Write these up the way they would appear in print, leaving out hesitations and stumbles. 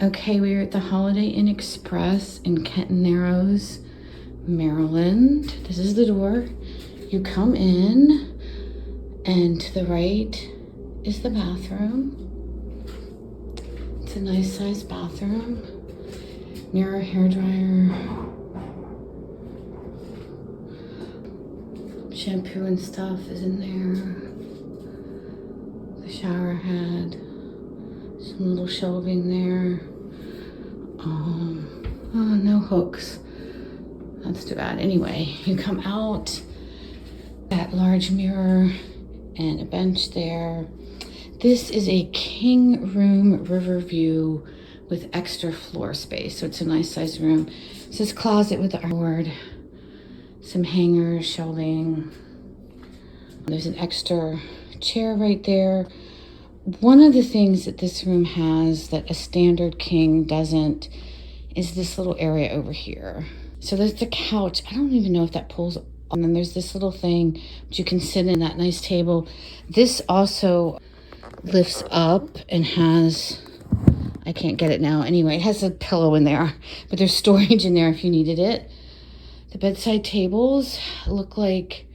Okay, we are at the Holiday Inn Express in Kenton Narrows, Maryland. This is the door. You come in, and to the right is the bathroom. It's a nice sized bathroom. Mirror, hairdryer, shampoo and stuff is in there. The shower head, some little shelving there. Oh, no hooks. That's too bad. Anyway, you come out, that large mirror and a bench there. This is a king room river view with extra floor space. So it's a nice sized room. It's this closet with the board, some hangers, shelving. There's an extra chair right there. One of the things that this room has that a standard king doesn't is this little area over here. So there's the couch. I don't even know if that pulls on. And then there's this little thing that you can sit in, that nice table. This also lifts up and has, I can't get it now. Anyway, it has a pillow in there, but there's storage in there if you needed it. The bedside tables look like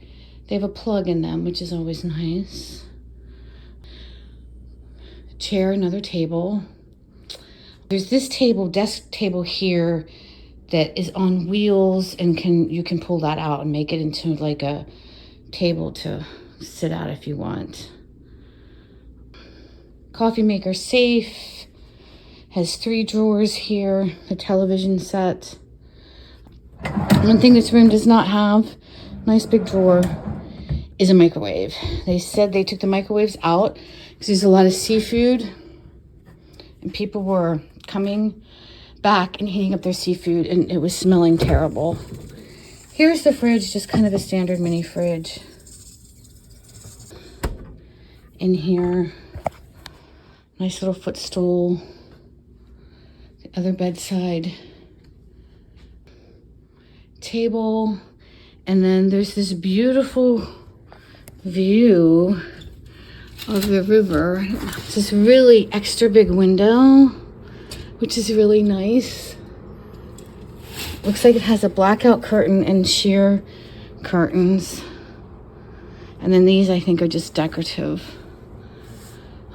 they have a plug in them, which is always nice. Chair, another table. There's this table, desk table here that is on wheels, and you can pull that out and make it into like a table to sit at if you want. Coffee maker safe. Has 3 drawers here. The television set. One thing this room does not have, nice big drawer, is a microwave. They said they took the microwaves out because there's a lot of seafood and people were coming back and heating up their seafood and it was smelling terrible. Here's the fridge, just kind of a standard mini fridge. In here, nice little footstool. The other bedside table, and then there's this beautiful view of the river. It's this really extra big window, which is really nice. Looks like it has a blackout curtain and sheer curtains. And then these I think are just decorative.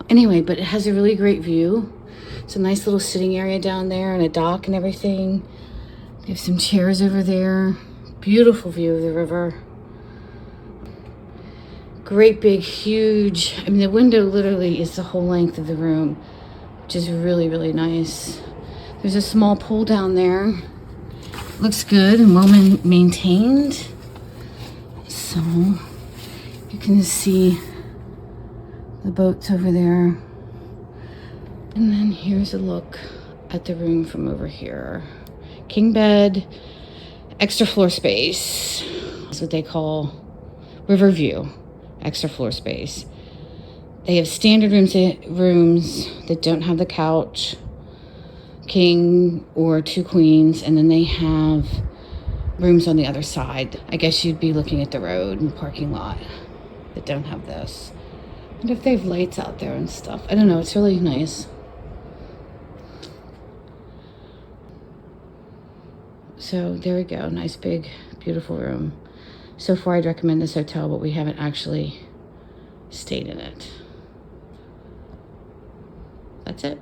Anyway, but it has a really great view. It's a nice little sitting area down there and a dock and everything. They have some chairs over there. Beautiful view of the river. Great big, huge, I mean, the window literally is the whole length of the room, which is really, really nice. There's a small pool down there. Looks good and well maintained. So you can see the boats over there. And then here's a look at the room from over here. King bed, extra floor space. That's what they call river view, extra floor space. They have standard rooms that don't have the couch, king or 2 queens, and then they have rooms on the other side. I guess you'd be looking at the road and parking lot that don't have this. I wonder if they have lights out there and stuff. I don't know, it's really nice. So there we go, nice big, beautiful room. So far I'd recommend this hotel, but we haven't actually stayed in it. That's it.